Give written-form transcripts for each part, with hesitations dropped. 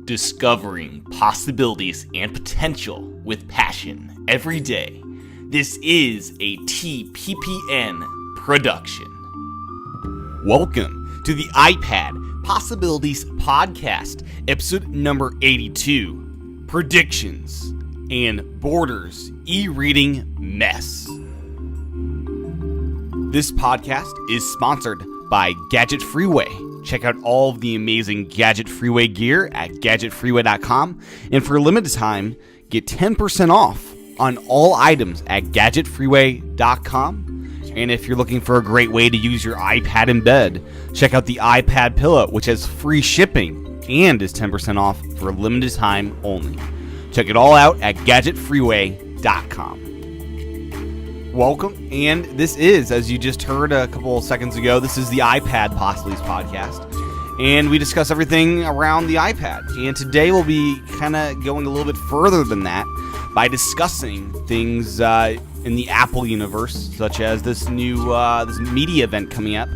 Discovering possibilities and potential with passion every day. This is a TPPN production. Welcome to the iPad Possibilities Podcast, episode number 82, Predictions and Borders e-reading mess. This podcast is sponsored by Gadget Freeway. Check out all of the amazing Gadget Freeway gear at gadgetfreeway.com. And for a limited time, get 10% off on all items at gadgetfreeway.com. And if you're looking for a great way to use your iPad in bed, check out the iPad Pillow, which has free shipping and is 10% off for a limited time only. Check it all out at gadgetfreeway.com. Welcome, and this is, as you just heard a couple of seconds ago, this is the iPad Possibilities Podcast, and we discuss everything around the iPad. And today we'll be kind of going a little bit further than that by discussing things in the Apple universe, such as this new this media event coming up,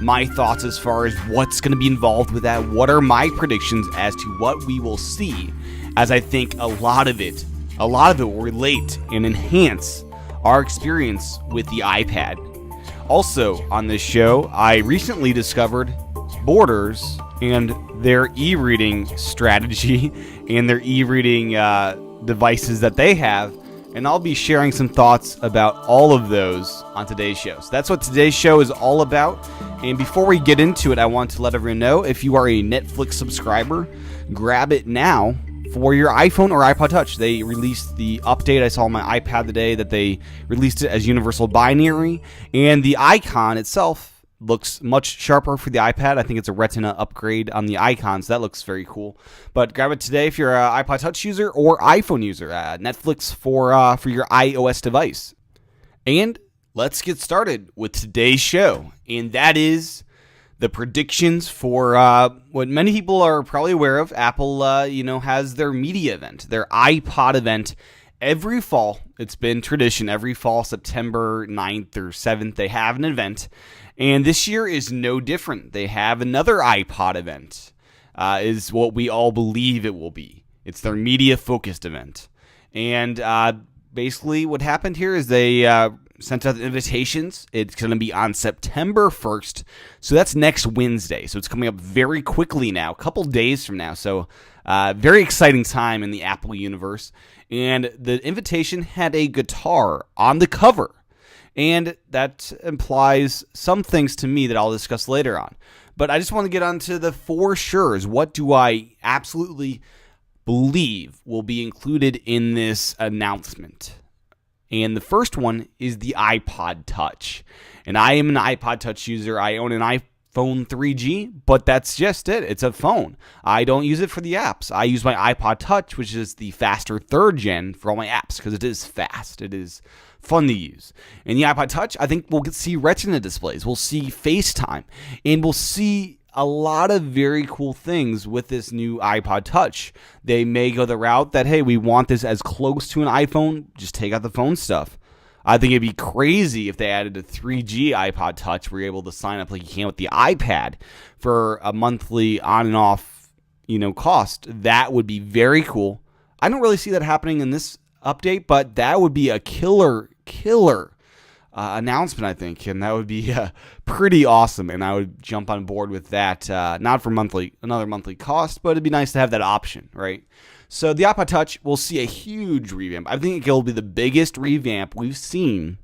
my thoughts as far as what's going to be involved with that, what are my predictions as to what we will see, as I think a lot of it will relate and enhance our experience with the iPad. Also on this show, I recently discovered Borders and their e-reading strategy and their e-reading devices that they have, and I'll be sharing some thoughts about all of those on today's show. So that's what today's show is all about. And before we get into it, I want to let everyone know, if you are a Netflix subscriber, grab it now for your iPhone or iPod Touch. They released the update. I saw on my iPad today that they released it as universal binary, and the icon itself looks much sharper for the iPad. I think it's a Retina upgrade on the icon, so that looks very cool. But grab it today if you're an iPod Touch user or iPhone user. Netflix for your iOS device. And let's get started with today's show, and that is the predictions for what many people are probably aware of. Apple, has their media event, their iPod event every fall. It's been tradition. Every fall, September 9th or 7th, they have an event. And this year is no different. They have another iPod event, is what we all believe it will be. It's their media-focused event. And basically what happened here is they sent out the invitations. It's going to be on September 1st, so that's next Wednesday. So it's coming up very quickly now, a couple days from now. So very exciting time in the Apple universe. And the invitation had a guitar on the cover, and that implies some things to me that I'll discuss later on. But I just want to get onto the for sures. What do I absolutely believe will be included in this announcement? And the first one is the iPod Touch. And I am an iPod Touch user. I own an iPhone 3G, but that's just it. It's a phone. I don't use it for the apps. I use my iPod Touch, which is the faster third gen, for all my apps, because it is fast. It is fun to use. And the iPod Touch, I think we'll see Retina displays. We'll see FaceTime. And we'll see a lot of very cool things with this new iPod Touch. They may go the route that, hey, we want this as close to an iPhone, just take out the phone stuff. I think it'd be crazy if they added a 3G iPod Touch where you're able to sign up like you can with the iPad for a monthly on and off, cost. That would be very cool. I don't really see that happening in this update, but that would be a killer announcement, I think, and that would be pretty awesome, and I would jump on board with that, not for another monthly cost, but it'd be nice to have that option, right? So the iPod Touch will see a huge revamp. I think it'll be the biggest revamp we've seen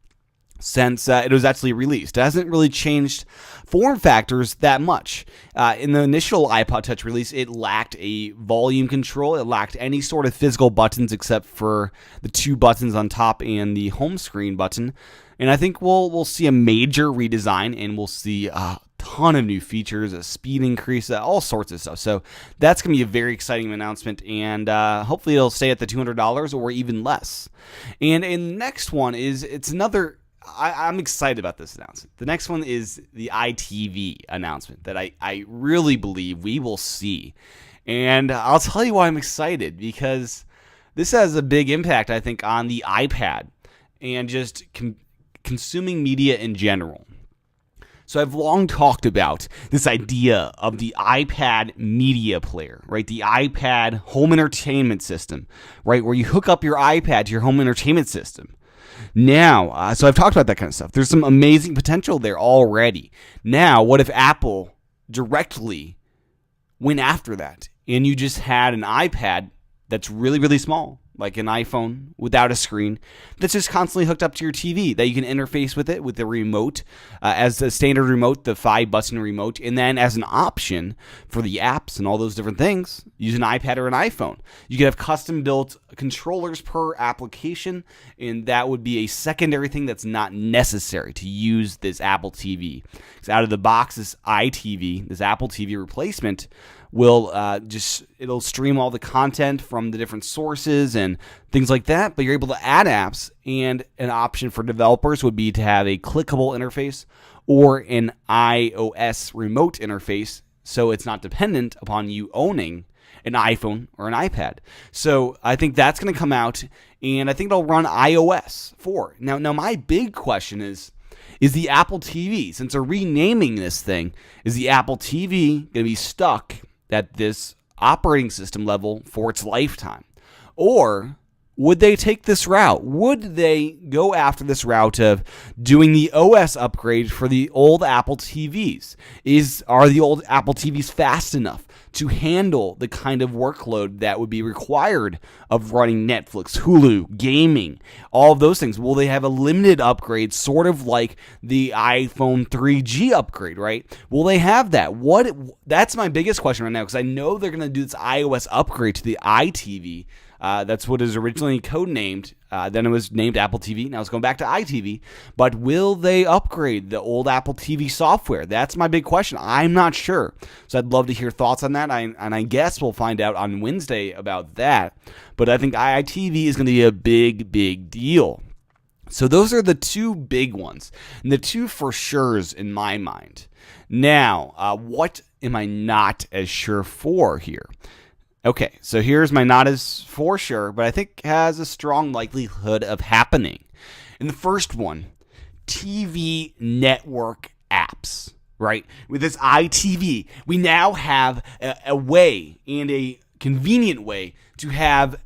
since it was actually released. It hasn't really changed form factors that much. In the initial iPod Touch release, it lacked a volume control. It lacked any sort of physical buttons except for the two buttons on top and the home screen button. And I think we'll see a major redesign, and we'll see a ton of new features, a speed increase, all sorts of stuff. So that's going to be a very exciting announcement, and hopefully it'll stay at the $200 or even less. And the next one it's another. I'm excited about this announcement. The next one is the iTV announcement that I really believe we will see. And I'll tell you why I'm excited, because this has a big impact, I think, on the iPad and just consuming media in general. So I've long talked about this idea of the iPad media player, right? The iPad home entertainment system, right? Where you hook up your iPad to your home entertainment system. Now, so I've talked about that kind of stuff. There's some amazing potential there already. Now, what if Apple directly went after that and you just had an iPad that's really, really small, like an iPhone without a screen, that's just constantly hooked up to your TV, that you can interface with it with the remote, as the standard remote, the 5-button remote, and then as an option for the apps and all those different things, use an iPad or an iPhone. You could have custom-built controllers per application, and that would be a secondary thing that's not necessary to use this Apple TV. Because out of the box, this iTV, this Apple TV replacement, will it'll stream all the content from the different sources and things like that, but you're able to add apps, and an option for developers would be to have a clickable interface or an iOS remote interface, so it's not dependent upon you owning an iPhone or an iPad. So I think that's going to come out, and I think it'll run iOS 4. Now my big question is the Apple TV, since they're renaming this thing, is the Apple TV going to be stuck at this operating system level for its lifetime? Or would they take this route? Would they go after this route of doing the OS upgrade for the old Apple TVs? Are the old Apple TVs fast enough to handle the kind of workload that would be required of running Netflix, Hulu, gaming, all of those things? Will they have a limited upgrade, sort of like the iPhone 3G upgrade, right? Will they have that? That's my biggest question right now, because I know they're going to do this iOS upgrade to the iTV. That's what is originally codenamed. Then it was named Apple TV. Now it's going back to iTV. But will they upgrade the old Apple TV software? That's my big question. I'm not sure. So I'd love to hear thoughts on that. And I guess we'll find out on Wednesday about that. But I think iTV is going to be a big, big deal. So those are the two big ones, and the two for sures in my mind. Now, what am I not as sure for here? Okay, so here's my not as for sure, but I think has a strong likelihood of happening. And the first one, TV network apps, right? With this iTV, we now have a way, and a convenient way, to have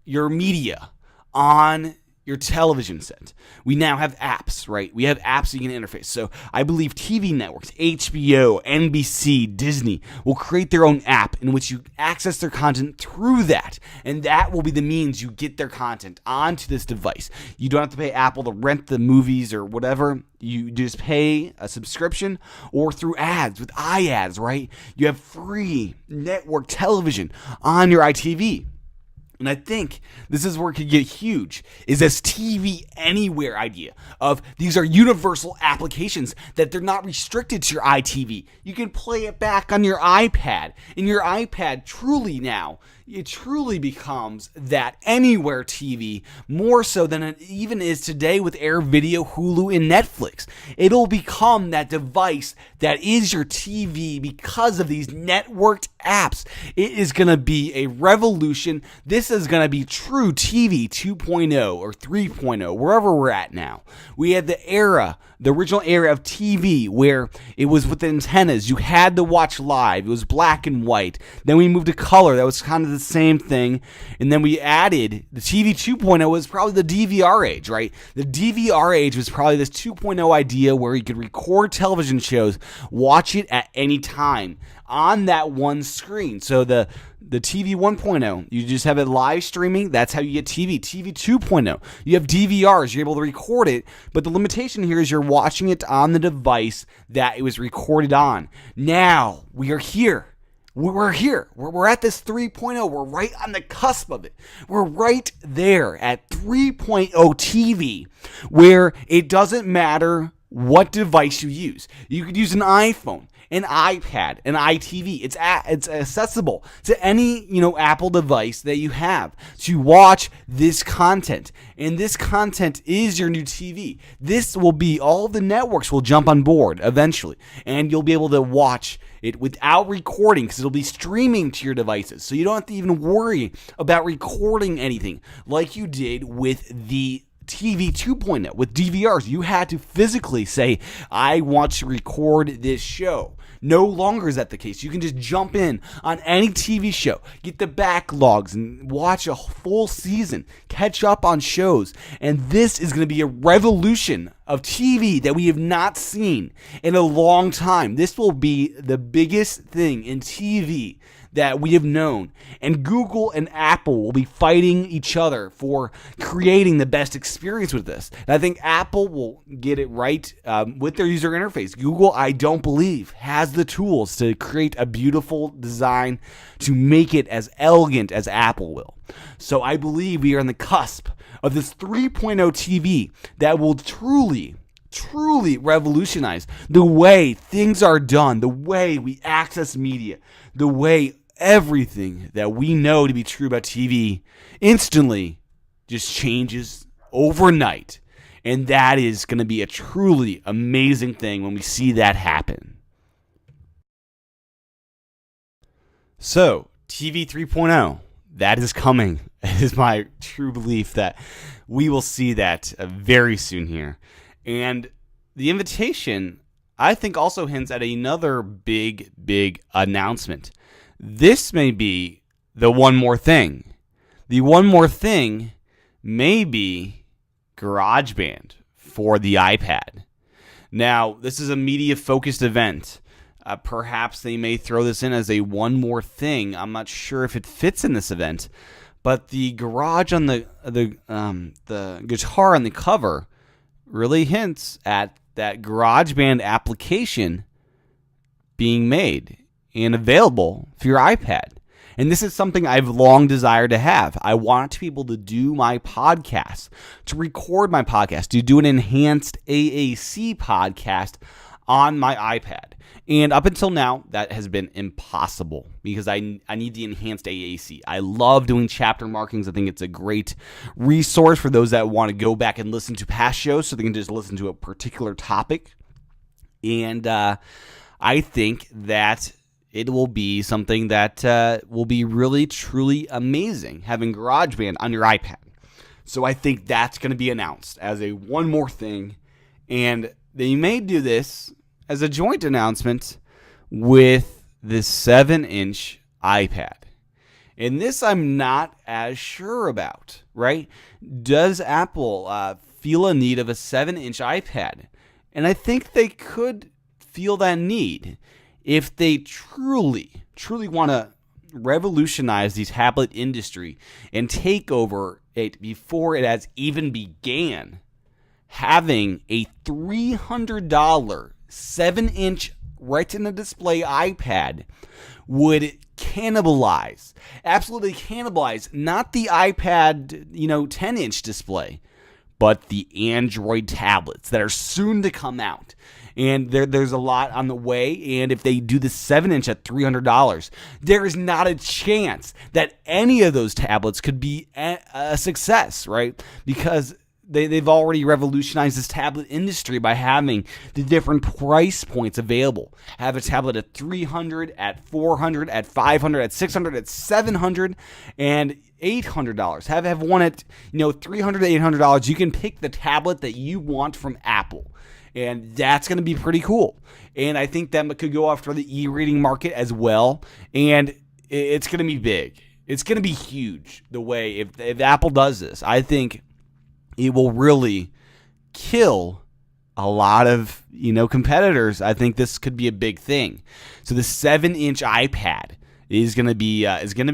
your media on your television set. We now have apps, right? We have apps you can interface. So I believe TV networks, HBO, NBC, Disney, will create their own app in which you access their content through that. And that will be the means you get their content onto this device. You don't have to pay Apple to rent the movies or whatever. You just pay a subscription, or through ads with iAds, right? You have free network television on your iTV. And I think this is where it could get huge, is this TV Anywhere idea of these are universal applications that they're not restricted to your iTV. You can play it back on your iPad. And your iPad it truly becomes that Anywhere TV, more so than it even is today with Air Video, Hulu, and Netflix. It'll become that device that is your TV because of these networked apps. It is going to be a revolution. This is going to be true TV 2.0 or 3.0, wherever we're at now. We had the original era of TV where it was with the antennas. You had to watch live. It was black and white. Then we moved to color. That was kind of the same thing. And then we added the TV 2.0 was probably the DVR age, right? The DVR age was probably this 2.0 idea where you could record television shows, watch it at any time on that one screen. So the TV 1.0, you just have it live streaming. That's how you get TV. TV 2.0, you have DVRs. You're able to record it, but the limitation here is you're watching it on the device that it was recorded on. Now we are here. We're here. We're at this 3.0. We're right on the cusp of it. We're right there at 3.0 TV, where it doesn't matter what device you use. You could use an iPhone, an iPad, an iTV. It's accessible to any Apple device that you have to watch this content. And this content is your new TV. This will be, all the networks will jump on board eventually, and you'll be able to watch it without recording because it'll be streaming to your devices. So you don't have to even worry about recording anything like you did with the TV 2.0 with DVRs. You had to physically say, I want to record this show. No longer is that the case. You can just jump in on any TV show, get the backlogs, and watch a full season, catch up on shows. And this is going to be a revolution of TV that we have not seen in a long time. This will be the biggest thing in TV that we have known. And Google and Apple will be fighting each other for creating the best experience with this. And I think Apple will get it right with their user interface. Google, I don't believe, has the tools to create a beautiful design to make it as elegant as Apple will. So I believe we are on the cusp of this 3.0 TV that will truly revolutionize the way things are done, the way we access media, the way everything that we know to be true about TV instantly just changes overnight. And that is going to be a truly amazing thing when we see that happen. So, TV 3.0, that is coming. It is my true belief that we will see that very soon here. And the invitation, I think, also hints at another big announcement. This may be the one more thing. The one more thing may be GarageBand for the iPad. Now, this is a media-focused event. Perhaps they may throw this in as a one more thing. I'm not sure if it fits in this event, but the garage on the guitar on the cover really hints at that GarageBand application being made and available for your iPad. And this is something I've long desired to have. I want to be able to do my podcast, to record my podcast, to do an enhanced AAC podcast on my iPad. And up until now, that has been impossible because I need the enhanced AAC. I love doing chapter markings. I think it's a great resource for those that want to go back and listen to past shows so they can just listen to a particular topic. And I think that it will be something that will be really, truly amazing, having GarageBand on your iPad. So I think that's going to be announced as a one more thing. And they may do this as a joint announcement with the 7-inch iPad. And this I'm not as sure about, right? Does Apple feel a need of a 7-inch iPad? And I think they could feel that need if they truly want to revolutionize the tablet industry and take over it before it has even began. Having a $300 7-inch Retina display iPad would absolutely cannibalize not the iPad, 10-inch display, but the Android tablets that are soon to come out. And there's a lot on the way. And if they do the 7-inch at $300, there is not a chance that any of those tablets could be a success, right? Because they've already revolutionized this tablet industry by having the different price points available. Have a tablet at $300, at $400, at $500, at $600, at $700, and $800. Have one at $300 to $800. You can pick the tablet that you want from Apple. And that's going to be pretty cool. And I think that could go after the e-reading market as well. And it's going to be big. It's going to be huge the way, if Apple does this, I think it will really kill a lot of, competitors. I think this could be a big thing. So the 7-inch iPad is going to be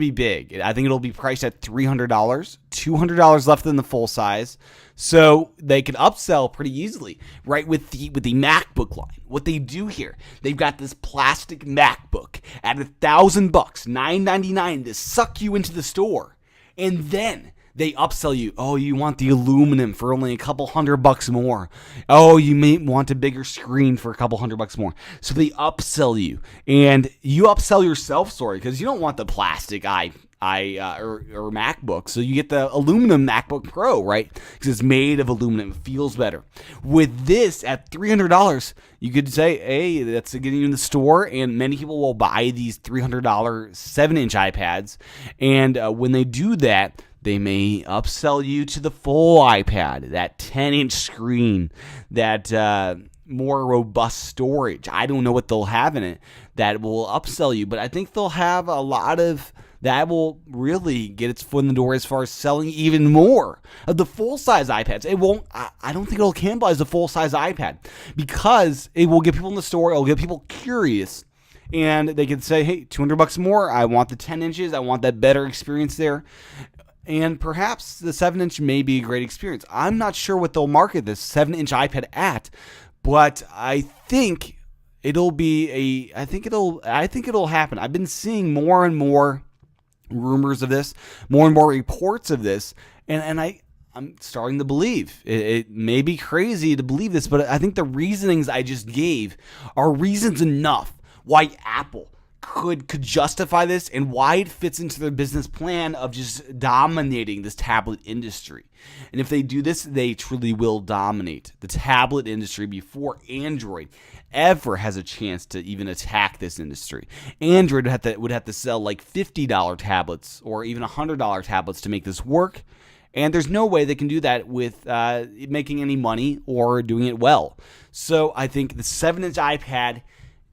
big. I think it'll be priced at $300, $200 left in the full size. So they can upsell pretty easily, right? With the MacBook line. What they do here, they've got this plastic MacBook at $1,000, $999 to suck you into the store. And then they upsell you. Oh, you want the aluminum for only a couple $100 more. Oh, you may want a bigger screen for a couple $100 more. So they upsell you, and you upsell yourself, because you don't want the plastic or MacBook. So you get the aluminum MacBook Pro, right? Because it's made of aluminum. It feels better. With this at $300, you could say, hey, that's getting you in the store, and many people will buy these $300 7-inch iPads. And when they do that, They may upsell you to the full iPad, that 10-inch screen, that more robust storage. I don't know what they'll have in it that will upsell you, but I think they'll have a lot of that will really get its foot in the door as far as selling even more of the full-size iPads. It won't. I don't think it'll cannibalize the full-size iPad because it will get people in the store. It'll get people curious, and they can say, "Hey, $200 more. I want the 10 inches. I want that better experience there." And perhaps the 7-inch may be a great experience. I'm not sure what they'll market this 7-inch iPad at, but I think it'll be I think it'll happen. I've been seeing more and more rumors of this, more and more reports of this, and I'm starting to believe. It may be crazy to believe this, but I think the reasonings I just gave are reasons enough why Apple could justify this and why it fits into their business plan of just dominating this tablet industry. And if they do this, they truly will dominate the tablet industry before Android ever has a chance to even attack this industry. Android would have to sell like $50 tablets or even $100 tablets to make this work. And there's no way they can do that with making any money or doing it well. So I think the 7-inch iPad,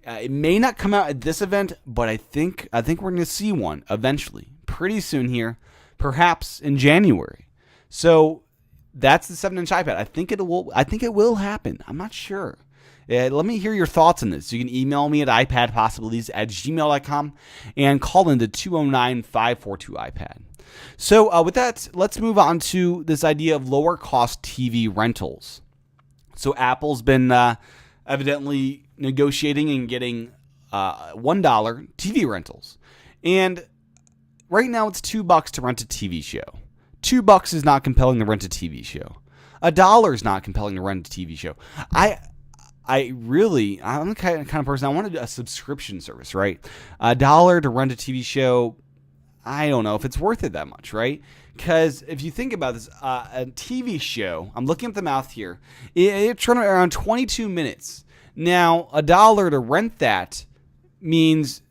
it may not come out at this event, but I think we're going to see one eventually, pretty soon here, perhaps in January. So that's the 7-inch iPad. I think it will happen. I'm not sure. Let me hear your thoughts on this. You can email me at iPadPossibilities@gmail.com and call into 209-542-iPad. So with that, let's move on to this idea of lower cost TV rentals. So Apple's been evidently negotiating and getting $1 TV rentals. And right now it's $2 to rent a TV show. $2 is not compelling to rent a TV show. $1 is not compelling to rent a TV show. I'm the kind of person, I wanted a subscription service, right? $1 to rent a TV show, I don't know if it's worth it that much, right? Because if you think about this, a TV show, I'm looking at the math here, it's running around 22 minutes. Now, $1 to rent that means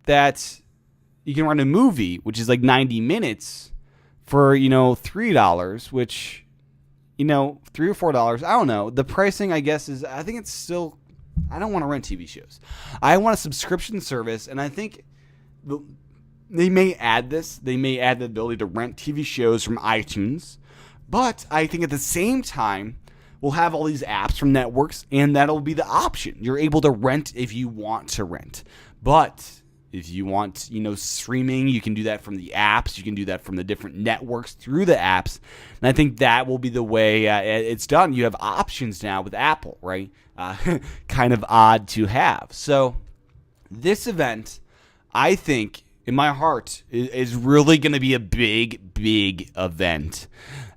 that you can rent a movie, which is like 90 minutes for, $3, which, $3 or $4. I don't know. The pricing, I guess, I think it's still, I don't want to rent TV shows. I want a subscription service, and I think they may add this. They may add the ability to rent TV shows from iTunes, but I think at the same time, we'll have all these apps from networks, and that'll be the option. You're able to rent if you want to rent. But if you want, streaming, you can do that from the apps. You can do that from the different networks through the apps. And I think that will be the way it's done. You have options now with Apple, right? Kind of odd to have. So this event, I think, in my heart, is really going to be a big, big event.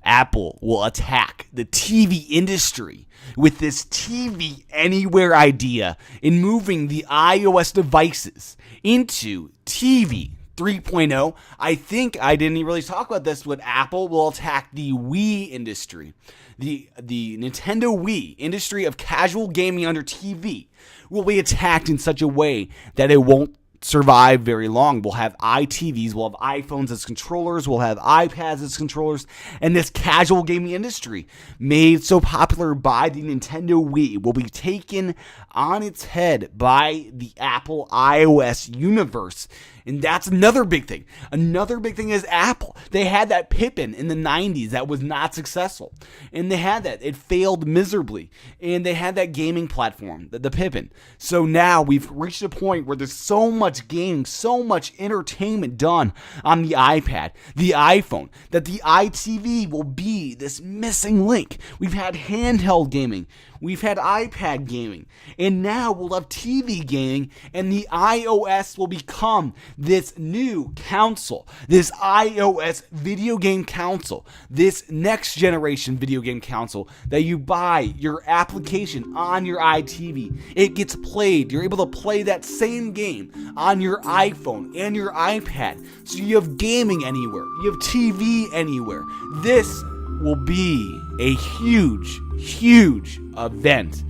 Apple will attack the TV industry with this TV Anywhere idea in moving the iOS devices into TV 3.0. I think I didn't really talk about this, but Apple will attack the Wii industry. The Nintendo Wii industry of casual gaming under TV will be attacked in such a way that it won't survive very long. We'll have iTVs, we'll have iPhones as controllers, we'll have iPads as controllers, and this casual gaming industry made so popular by the Nintendo Wii will be taken on its head by the Apple iOS universe. And that's another big thing. Another big thing is Apple. They had that Pippin in the 90s that was not successful. And they had that. It failed miserably. And they had that gaming platform, the Pippin. So now we've reached a point where there's so much gaming, so much entertainment done on the iPad, the iPhone, that the iTV will be this missing link. We've had handheld gaming. We've had iPad gaming, and now we'll have TV gaming, and the iOS will become this new console, this iOS video game console, this next generation video game console that you buy your application on your iTV. It gets played. You're able to play that same game on your iPhone and your iPad. So you have gaming anywhere. You have TV anywhere. This will be a huge, huge event.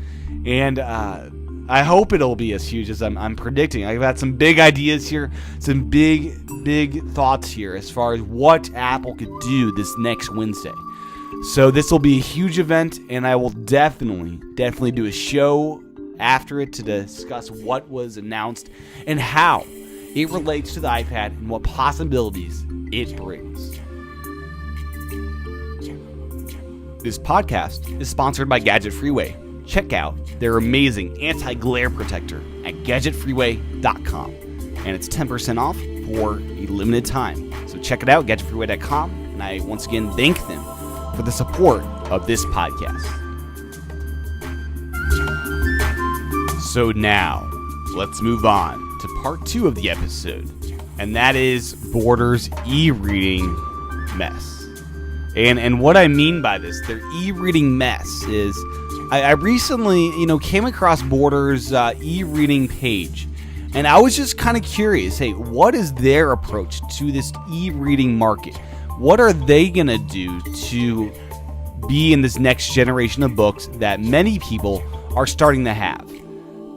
And I I hope it'll be as huge as I'm predicting. I've got some big ideas here, some big thoughts here as far as what Apple could do this next Wednesday. So this will be a huge event, and I will definitely do a show after it to discuss what was announced and how it relates to the iPad and what possibilities it brings. This podcast is sponsored by Gadget Freeway. Check out their amazing anti-glare protector at gadgetfreeway.com. And it's 10% off for a limited time. So check it out, gadgetfreeway.com. And I once again thank them for the support of this podcast. So now, let's move on to part 2 of the episode. And that is Borders e-reading mess. And what I mean by this, their e-reading mess is, I recently, came across Borders' e-reading page, and I was just kind of curious, hey, what is their approach to this e-reading market? What are they going to do to be in this next generation of books that many people are starting to have?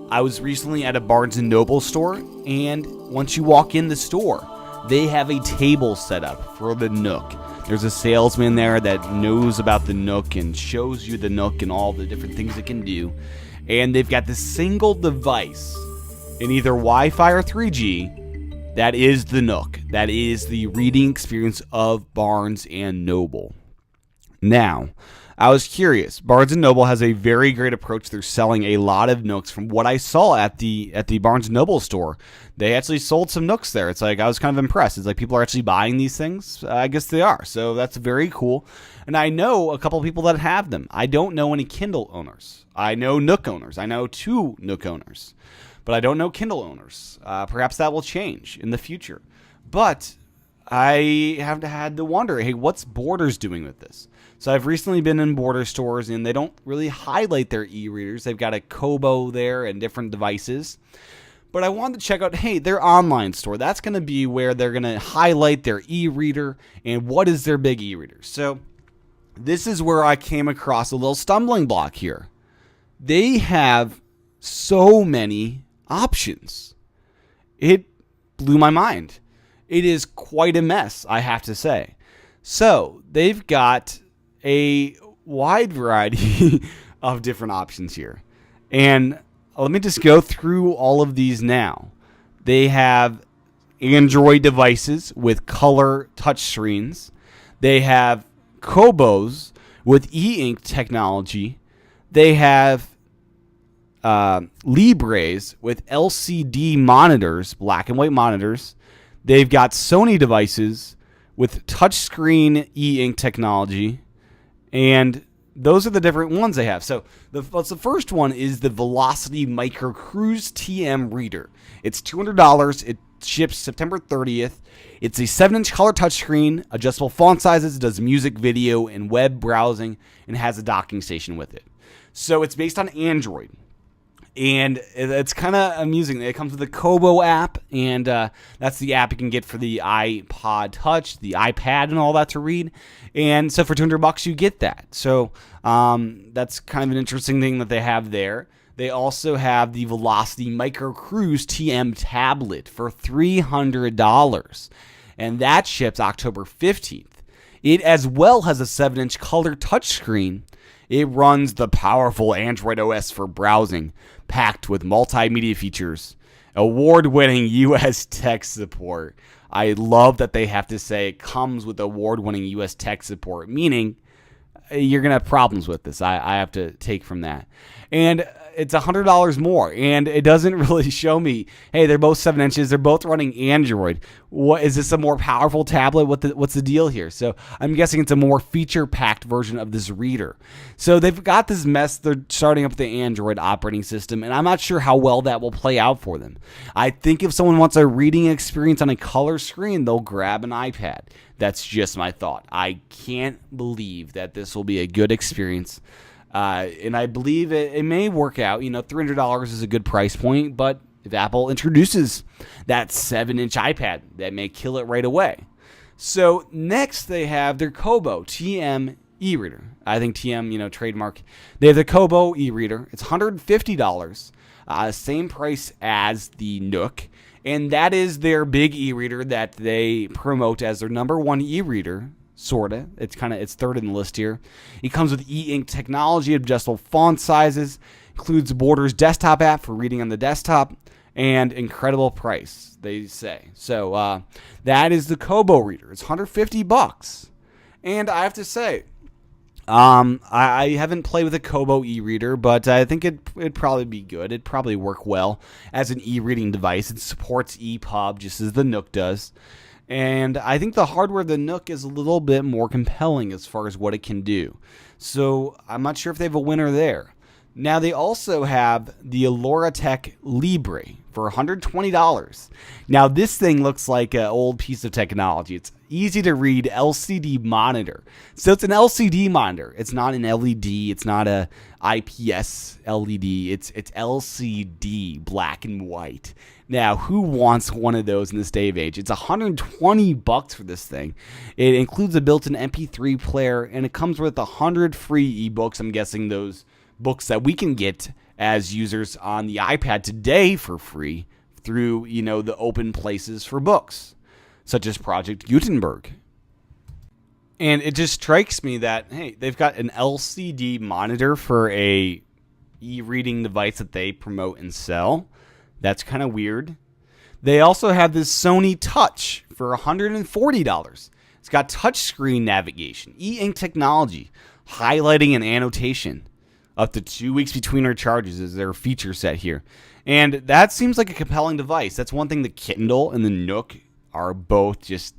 I was recently at a Barnes & Noble store, and once you walk in the store, they have a table set up for the Nook. There's a salesman there that knows about the Nook and shows you the Nook and all the different things it can do. And they've got this single device in either Wi-Fi or 3G that is the Nook. That is the reading experience of Barnes & Noble. Now, I was curious. Barnes & Noble has a very great approach. They're selling a lot of Nooks. From what I saw at the Barnes & Noble store, they actually sold some Nooks there. It's like I was kind of impressed. It's like people are actually buying these things. I guess they are. So that's very cool. And I know a couple of people that have them. I don't know any Kindle owners. I know Nook owners. I know 2 Nook owners. But I don't know Kindle owners. Perhaps that will change in the future. But I have had to wonder, hey, what's Borders doing with this? So I've recently been in Borders stores, and they don't really highlight their e-readers. They've got a Kobo there and different devices. But I wanted to check out, hey, their online store. That's going to be where they're going to highlight their e-reader and what is their big e-reader. So this is where I came across a little stumbling block here. They have so many options. It blew my mind. It is quite a mess, I have to say. So they've got a wide variety of different options here. And let me just go through all of these now. They have Android devices with color touchscreens. They have Kobos with e-ink technology. They have Libres with LCD monitors, black and white monitors. They've got Sony devices with touchscreen e-ink technology. And those are the different ones they have. So the first one is the Velocity Micro Cruise TM Reader. It's $200. It ships September 30th. It's a 7-inch color touchscreen, adjustable font sizes, does music, video, and web browsing, and has a docking station with it. So it's based on Android. And it's kind of amusing. It comes with the Kobo app, and that's the app you can get for the iPod Touch, the iPad, and all that to read. And so for $200, you get that. So that's kind of an interesting thing that they have there. They also have the Velocity Micro Cruise TM tablet for $300, and that ships October 15th. It as well has a 7-inch color touchscreen. It runs the powerful Android OS for browsing, packed with multimedia features, award-winning U.S. tech support. I love that they have to say it comes with award-winning U.S. tech support, meaning you're going to have problems with this. I have to take from that. And it's $100 more, and it doesn't really show me, hey, they're both 7 inches. They're both running Android. What is this, a more powerful tablet? What's the deal here? So I'm guessing it's a more feature-packed version of this reader. So they've got this mess. They're starting up the Android operating system, and I'm not sure how well that will play out for them. I think if someone wants a reading experience on a color screen, they'll grab an iPad. That's just my thought. I can't believe that this will be a good experience. And I believe it may work out. $300 is a good price point, but if Apple introduces that 7-inch iPad, that may kill it right away. So next they have their Kobo TM e-reader. I think TM, trademark. They have the Kobo e-reader. It's $150. Same price as the Nook. And that is their big e-reader that they promote as their number one e-reader, sorta. It's third in the list here. It comes with e-ink technology, adjustable font sizes, includes Borders desktop app for reading on the desktop, and incredible price, they say. So that is the Kobo reader. It's $150. And I have to say, I haven't played with a Kobo e-reader, but I think it'd probably be good. It'd probably work well as an e-reading device. It supports EPUB just as the Nook does. And I think the hardware of the Nook is a little bit more compelling as far as what it can do. So I'm not sure if they have a winner there. Now they also have the Tech Libre for $120. Now this thing looks like an old piece of technology. It's easy to read LCD monitor. So it's an LCD monitor. It's not an LED. It's not a IPS LED. It's LCD, black and white. Now, who wants one of those in this day of age? It's $120 for this thing. It includes a built-in MP3 player, and it comes with 100 free ebooks. I'm guessing those books that we can get as users on the iPad today for free through, the open places for books, such as Project Gutenberg. And it just strikes me that, hey, they've got an LCD monitor for a e-reading device that they promote and sell. That's kind of weird. They also have this Sony Touch for $140. It's got touchscreen navigation, e-ink technology, highlighting and annotation. Up to 2 weeks between our charges is their feature set here. And that seems like a compelling device. That's one thing the Kindle and the Nook are both just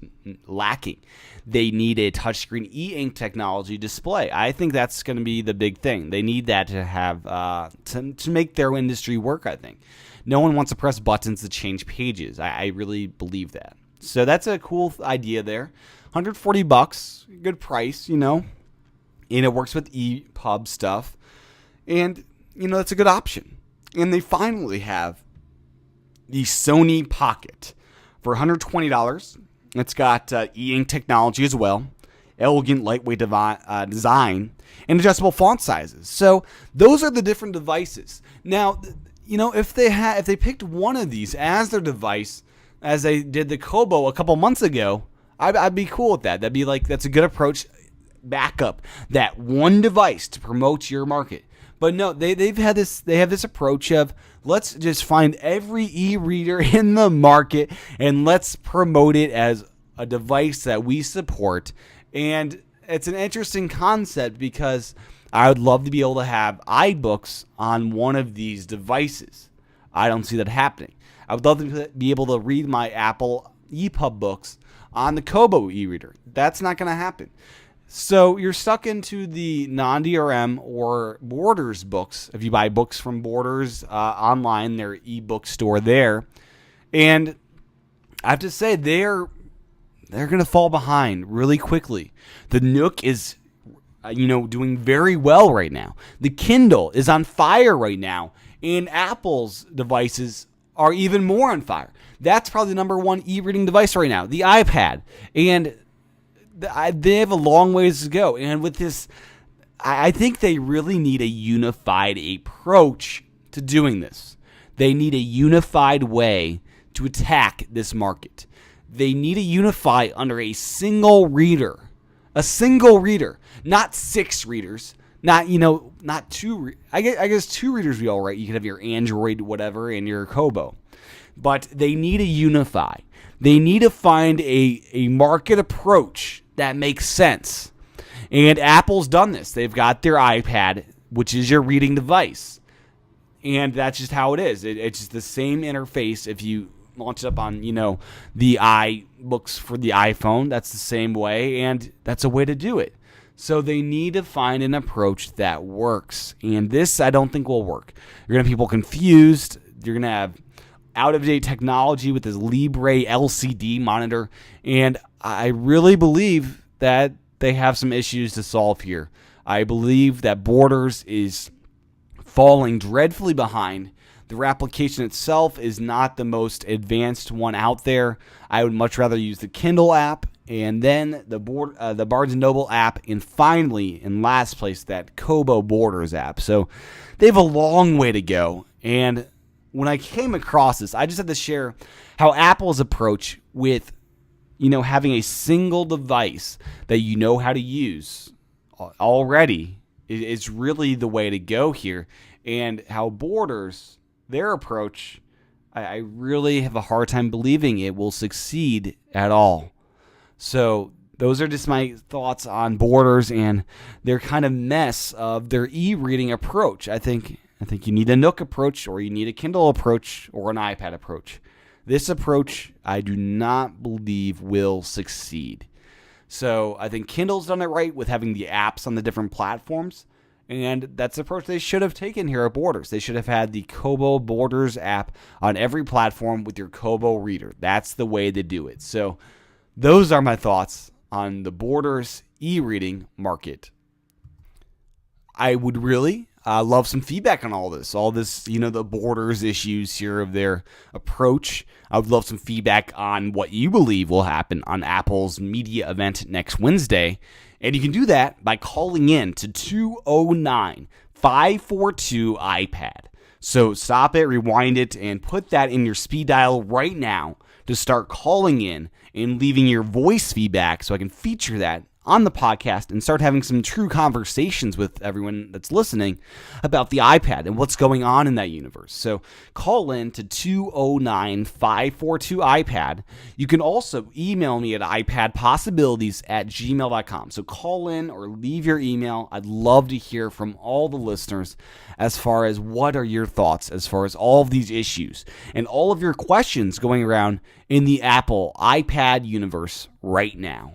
lacking. They need a touchscreen e-ink technology display. I think that's going to be the big thing. They need that to have to make their industry work, I think. No one wants to press buttons to change pages. I really believe that. So that's a cool idea there. $140, good price, And it works with EPUB stuff. And, that's a good option. And they finally have the Sony Pocket for $120. It's got e-ink technology as well, elegant, lightweight design, and adjustable font sizes. So those are the different devices. Now, if they picked one of these as their device, as they did the Kobo a couple months ago, I'd be cool with that. That's a good approach. Back up that one device to promote your market. But no, they have this approach of let's just find every e-reader in the market and let's promote it as a device that we support. And it's an interesting concept because I would love to be able to have iBooks on one of these devices. I don't see that happening. I would love to be able to read my Apple EPUB books on the Kobo e-reader. That's not going to happen. So you're stuck into the non-DRM or Borders books. If you buy books from Borders online, their ebook store there. And I have to say, they're going to fall behind really quickly. The Nook is, doing very well right now. The Kindle is on fire right now. And Apple's devices are even more on fire. That's probably the number one e-reading device right now, the iPad. And they have a long ways to go. And with this, I think they really need a unified approach to doing this. They need a unified way to attack this market. They need to unify under a single reader. A single reader. Not 6 readers. Not two. I guess 2 readers would be all right. You could have your Android, whatever, and your Kobo. But they need to unify. They need to find a market approach that makes sense. And Apple's done this. They've got their iPad, which is your reading device. And that's just how it is. It's just the same interface. If you launch it up on, the iBooks for the iPhone, that's the same way. And that's a way to do it. So they need to find an approach that works. And this, I don't think, will work. You're going to have people confused. You're going to have out-of-date technology with this Libre LCD monitor. And I really believe that they have some issues to solve here. I believe that Borders is falling dreadfully behind. Their application itself is not the most advanced one out there. I would much rather use the Kindle app and then the Barnes & Noble app, and finally, in last place, that Kobo Borders app. So they have a long way to go. And when I came across this, I just had to share how Apple's approach with, having a single device that you know how to use already is really the way to go here. And how Borders, their approach, I really have a hard time believing it will succeed at all. So those are just my thoughts on Borders and their kind of mess of their e-reading approach. I think you need a Nook approach, or you need a Kindle approach, or an iPad approach. This approach, I do not believe will succeed. So I think Kindle's done it right with having the apps on the different platforms, and that's the approach they should have taken here at Borders. They should have had the Kobo Borders app on every platform with your Kobo reader. That's the way to do it. So those are my thoughts on the Borders e-reading market. I would really love some feedback on all this, the Borders issues here of their approach. I would love some feedback on what you believe will happen on Apple's media event next Wednesday. And you can do that by calling in to 209-542-iPad. So stop it, rewind it, and put that in your speed dial right now to start calling in and leaving your voice feedback so I can feature that on the podcast and start having some true conversations with everyone that's listening about the iPad and what's going on in that universe. So call in to 209-542-iPad. You can also email me at iPadPossibilities@gmail.com. So call in or leave your email. I'd love to hear from all the listeners as far as what are your thoughts as far as all of these issues and all of your questions going around in the Apple iPad universe right now.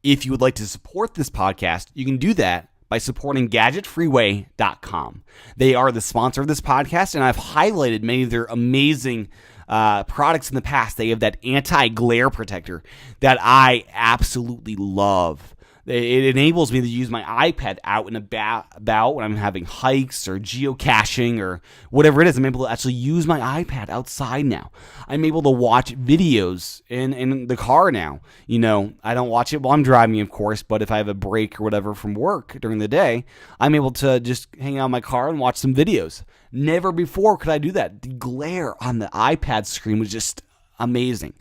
If you would like to support this podcast, you can do that by supporting GadgetFreeway.com. They are the sponsor of this podcast, and I've highlighted many of their amazing products in the past. They have that anti-glare protector that I absolutely love. It enables me to use my iPad out and about when I'm having hikes or geocaching or whatever it is. I'm able to actually use my iPad outside now. I'm able to watch videos in the car now. I don't watch it while I'm driving, of course, but if I have a break or whatever from work during the day, I'm able to just hang out in my car and watch some videos. Never before could I do that. The glare on the iPad screen was just amazing.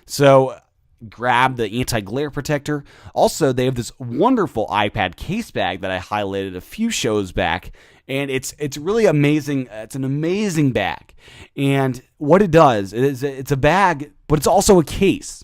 So grab the anti-glare protector. Also, they have this wonderful iPad case bag that I highlighted a few shows back, and it's really amazing. It's an amazing bag, and what it does is it's a bag, but it's also a case.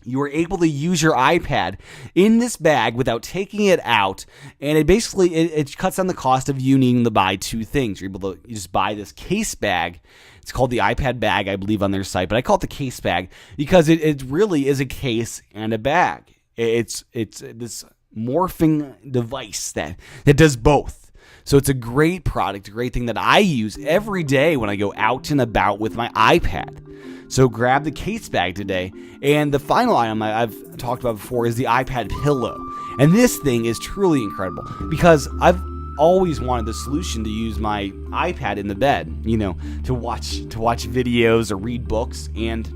You are able to use your iPad in this bag without taking it out, and it basically it cuts down the cost of you needing to buy two things. You're able to just buy this case bag. It's called the iPad bag, I believe, on their site, but I call it the case bag because it really is a case and a bag. It's this morphing device that does both. So it's a great product, a great thing that I use every day when I go out and about with my iPad. So grab the case bag today. And the final item I've talked about before is the iPad Pillow. And this thing is truly incredible because I've always wanted the solution to use my iPad in the bed, to watch videos or read books. And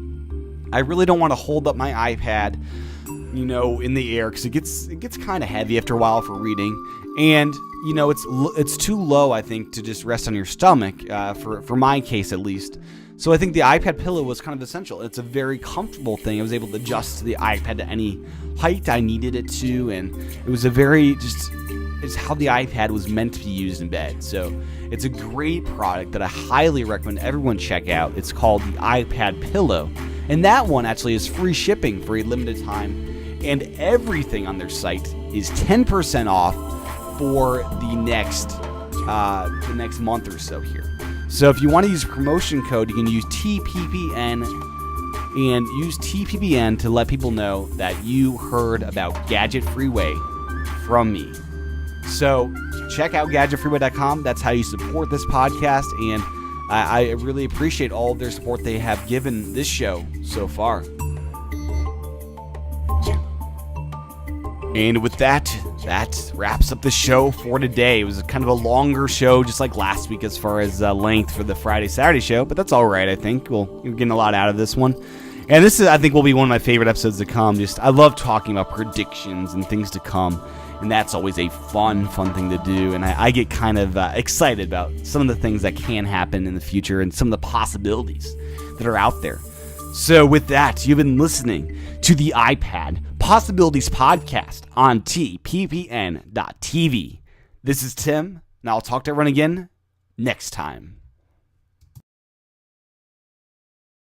I really don't want to hold up my iPad, in the air because it gets kind of heavy after a while for reading. And it's too low, I think, to just rest on your stomach, for my case at least. So I think the iPad Pillow was kind of essential. It's a very comfortable thing. I was able to adjust the iPad to any height I needed it to, and it was it's how the iPad was meant to be used in bed. So it's a great product that I highly recommend everyone check out. It's called the iPad Pillow, and that one actually is free shipping for a limited time, and everything on their site is 10% off for the next month or so here. So if you want to use a promotion code, you can use TPPN and use TPPN to let people know that you heard about Gadget Freeway from me. So check out GadgetFreeway.com. That's how you support this podcast, and I really appreciate all of their support they have given this show so far. And with that wraps up the show for today. It was kind of a longer show, just like last week as far as length for the Friday-Saturday show, but that's all right, I think. We're getting a lot out of this one. And this is, I think, will be one of my favorite episodes to come. I love talking about predictions and things to come, and that's always a fun thing to do. And I get kind of excited about some of the things that can happen in the future and some of the possibilities that are out there. So with that, you've been listening to the iPad Possibilities Podcast on tppn.tv. This is Tim, and I'll talk to everyone again next time.